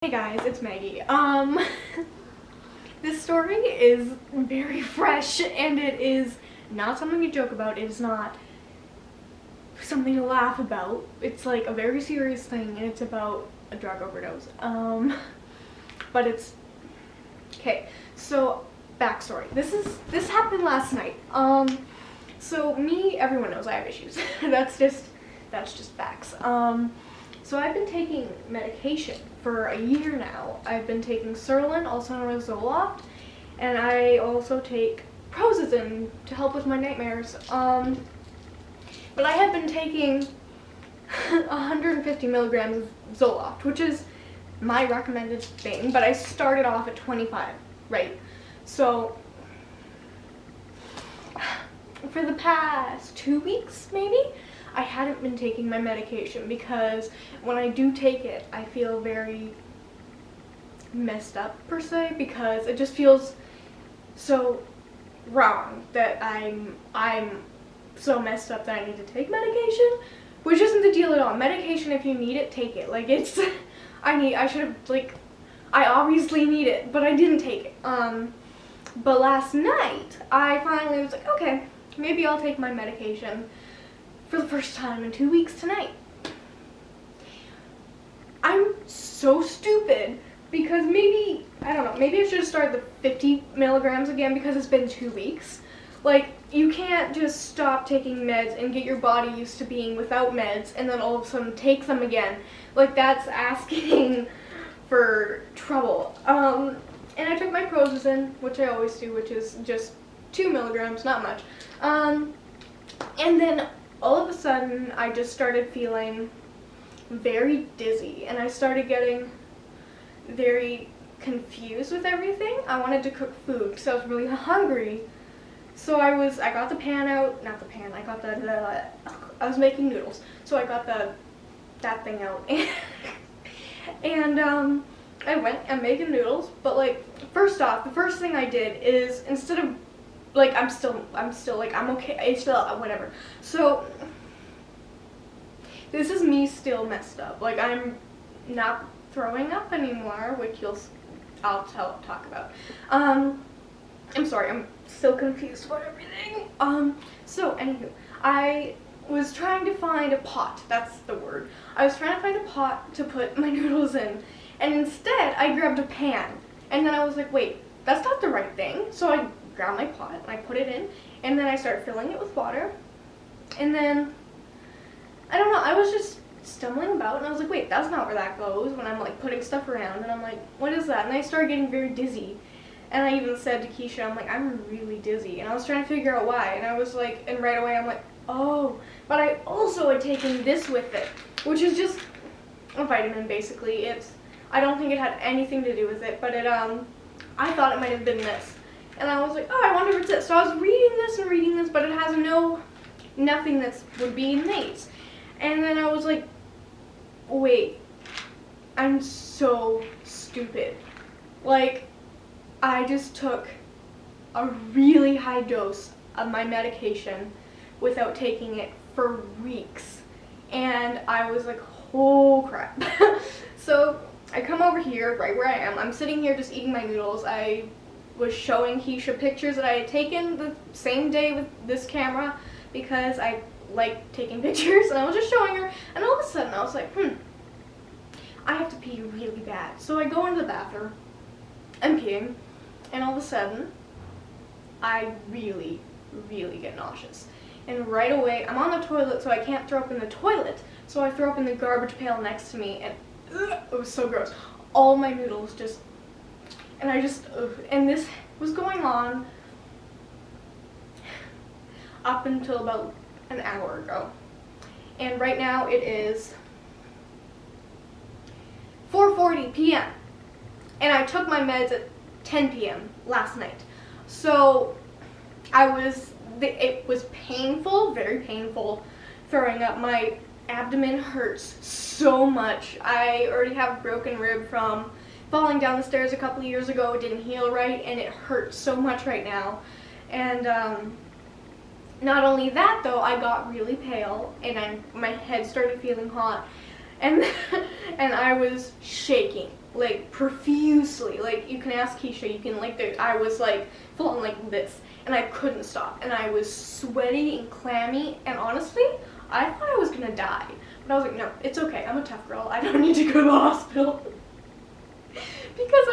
Hey guys, it's Maggie. This story is very fresh and it is not something to joke about. It is not something to laugh about. It's like a very serious thing and it's about a drug overdose. But it's okay. So backstory. This happened last night. So everyone knows I have issues. That's just facts. So I've been taking medication for a year now. I've been taking Serlin, also known as Zoloft, and I also take Prozazine to help with my nightmares. But I have been taking 150 milligrams of Zoloft, which is my recommended thing, but I started off at 25, right? So for the past 2 weeks, maybe, I hadn't been taking my medication because when I do take it, I feel very messed up per se, because it just feels so wrong that I'm so messed up that I need to take medication, which isn't the deal at all. Medication, if you need it, take it. Like, it's I obviously need it, but I didn't take it. But last night I finally was like, okay, maybe I'll take my medication for the first time in 2 weeks tonight. I'm so stupid because maybe I should have started the 50 milligrams again because it's been 2 weeks. Like, you can't just stop taking meds and get your body used to being without meds and then all of a sudden take them again. Like, that's asking for trouble. And I took my Prozazine, which I always do, which is just 2 milligrams, not much. And then all of a sudden, I just started feeling very dizzy, and I started getting very confused with everything. I wanted to cook food because I was really hungry. So I got the pan out, not the pan, I got I was making noodles. So I got that thing out, and I went and making noodles, but like, first off, the first thing I did is, instead of, like, I'm still like, I'm okay, it's still, whatever. So, this is me still messed up. Like, I'm not throwing up anymore, which I'll talk about. I'm sorry, I'm still confused about everything. So, anywho, I was trying to find a pot, that's the word. I was trying to find a pot to put my noodles in, and instead, I grabbed a pan. And then I was like, wait, that's not the right thing. So I grabbed my pot and I put it in, and then I started filling it with water, and then I don't know, I was just stumbling about and I was like, wait, that's not where that goes, when I'm like putting stuff around, and I'm like, what is that? And I started getting very dizzy, and I even said to Keisha, I'm like, I'm really dizzy, and I was trying to figure out why, and I was like, and right away I'm like, oh, but I also had taken this with it, which is just a vitamin basically. I don't think it had anything to do with it, but I thought it might have been this. And I was like, oh, I wonder if it's this. So I was reading this, but it has nothing that would be in these. And then I was like, wait, I'm so stupid. Like, I just took a really high dose of my medication without taking it for weeks. And I was like, oh crap. So I come over here, right where I am. I'm sitting here just eating my noodles. I was showing Keisha pictures that I had taken the same day with this camera because I like taking pictures, and I was just showing her, and all of a sudden I was like, I have to pee really bad. So I go into the bathroom, I'm peeing, and all of a sudden I really, really get nauseous. And right away, I'm on the toilet, so I can't throw up in the toilet, so I throw up in the garbage pail next to me, and it was so gross. All my noodles just, and and this was going on up until about an hour ago. And right now it is 4:40 p.m. And I took my meds at 10 p.m. last night. So it was painful, very painful, throwing up. My abdomen hurts so much. I already have a broken rib from falling down the stairs a couple of years ago. It didn't heal right, and it hurts so much right now. And not only that though, I got really pale, and my head started feeling hot, and and I was shaking. like profusely. Like you can ask Keisha, you can like, I was like full on like this, and I couldn't stop, and I was sweaty and clammy, and honestly, I thought I was gonna die. But I was like, no, it's okay, I'm a tough girl, I don't need to go to the hospital. Because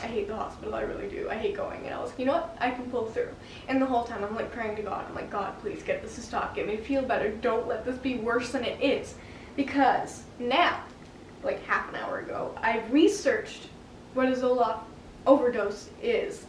I hate the hospital, I really do. I hate going, and I was like, you know what, I can pull through. And the whole time I'm like praying to God, I'm like, God, please get this to stop, get me to feel better, don't let this be worse than it is. Because now, like half an hour ago, I researched what a Zoloft overdose is.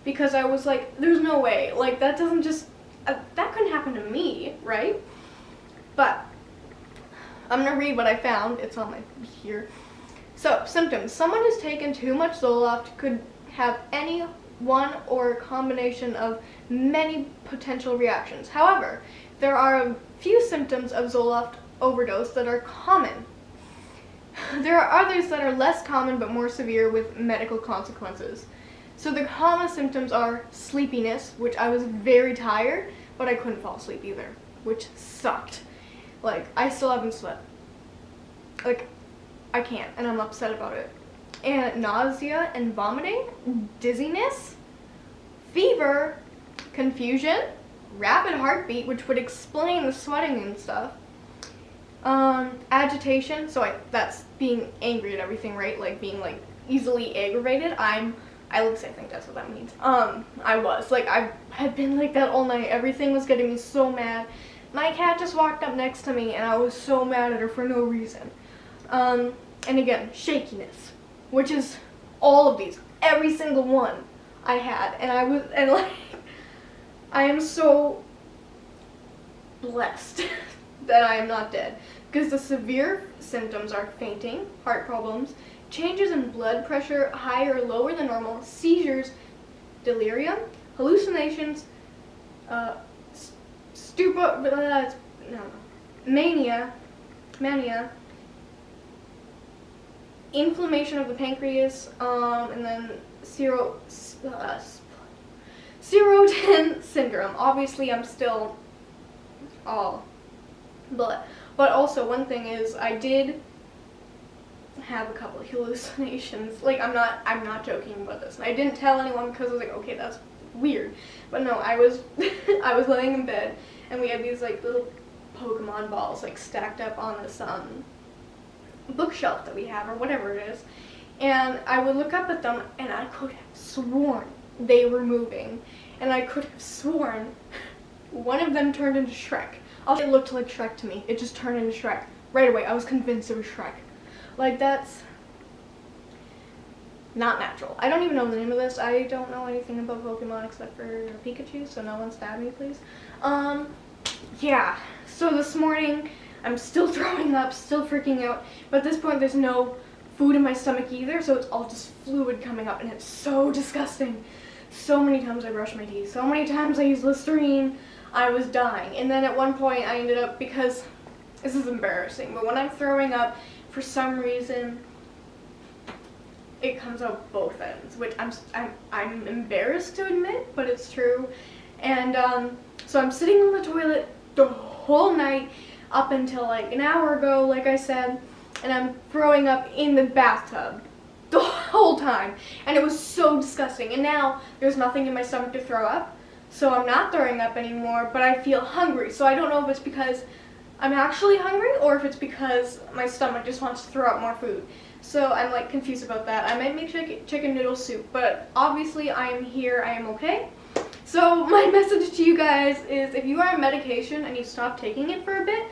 Because I was like, there's no way, like that doesn't just, that couldn't happen to me, right? But, I'm gonna read what I found, it's on my, here. So, symptoms. Someone who's taken too much Zoloft could have any one or a combination of many potential reactions. However, there are a few symptoms of Zoloft overdose that are common. There are others that are less common but more severe with medical consequences. So the common symptoms are sleepiness, which I was very tired, but I couldn't fall asleep either, which sucked. Like, I still haven't slept. Like, I can't, and I'm upset about it. And nausea and vomiting, dizziness, fever, confusion, rapid heartbeat, which would explain the sweating and stuff, agitation, so that's being angry at everything, right? Like being like easily aggravated. I think that's what that means. I was like, I had been like that all night. Everything was getting me so mad. My cat just walked up next to me, and I was so mad at her for no reason. And again, shakiness, which is all of these, every single one I had, and like, I am so blessed that I am not dead, because the severe symptoms are fainting, heart problems, changes in blood pressure higher or lower than normal, seizures, delirium, hallucinations, mania, inflammation of the pancreas, and then serotonin syndrome. Obviously, I'm still all, but also one thing is I did have a couple of hallucinations. Like I'm not joking about this. And I didn't tell anyone because I was like, okay, that's weird. But no, I was I was laying in bed, and we had these like little Pokemon balls like stacked up on this bookshelf that we have, or whatever it is, and I would look up at them, and I could have sworn they were moving, and I could have sworn one of them turned into Shrek. It looked like Shrek to me. It just turned into Shrek right away. I was convinced it was Shrek. Like, that's not natural. I don't even know the name of this. I don't know anything about Pokemon except for Pikachu, so no one stab me, please. Yeah, so this morning I'm still throwing up, still freaking out, but at this point there's no food in my stomach either, so it's all just fluid coming up, and it's so disgusting. So many times I brushed my teeth, so many times I used Listerine, I was dying. And then at one point I ended up, because this is embarrassing, but when I'm throwing up, for some reason, it comes out both ends, which I'm embarrassed to admit, but it's true. And so I'm sitting on the toilet the whole night, up until like an hour ago, like I said, and I'm throwing up in the bathtub the whole time, and it was so disgusting. And now there's nothing in my stomach to throw up, so I'm not throwing up anymore, but I feel hungry. So I don't know if it's because I'm actually hungry or if it's because my stomach just wants to throw out more food. So I'm like confused about that. I might make chicken noodle soup, but obviously I am here, I am okay. So my message to you guys is, if you are on medication and you stop taking it for a bit,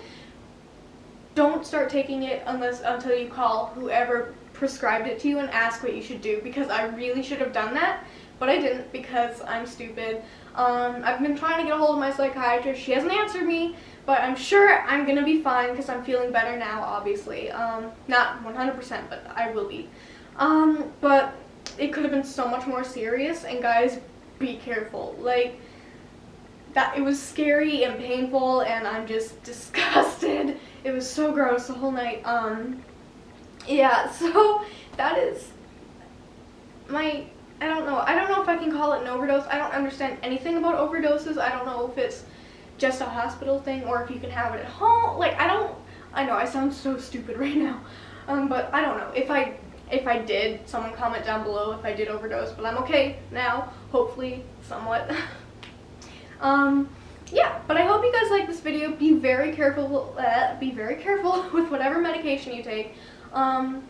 don't start taking it until you call whoever prescribed it to you and ask what you should do, because I really should have done that, but I didn't because I'm stupid. I've been trying to get a hold of my psychiatrist. She hasn't answered me, but I'm sure I'm gonna be fine because I'm feeling better now, obviously. Not 100%, but I will be. But it could have been so much more serious, and guys, be careful. Like, that, it was scary and painful, and I'm just disgusted. It was so gross the whole night. Yeah, so that is my, I don't know if I can call it an overdose. I don't understand anything about overdoses. I don't know if it's just a hospital thing or if you can have it at home. Like, I know I sound so stupid right now. But I don't know. If I If I did, someone comment down below if I did overdose, but I'm okay now, hopefully, somewhat. Yeah, but I hope you guys like this video. Be very careful with whatever medication you take. And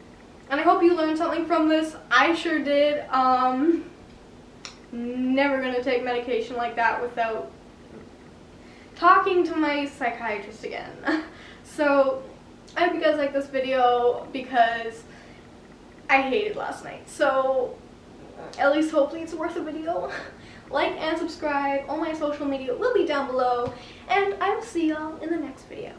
I hope you learned something from this. I sure did. Never gonna take medication like that without talking to my psychiatrist again. So, I hope you guys like this video because I hated last night. So, at least hopefully it's worth a video. Like and subscribe. All my social media will be down below. And I will see y'all in the next video.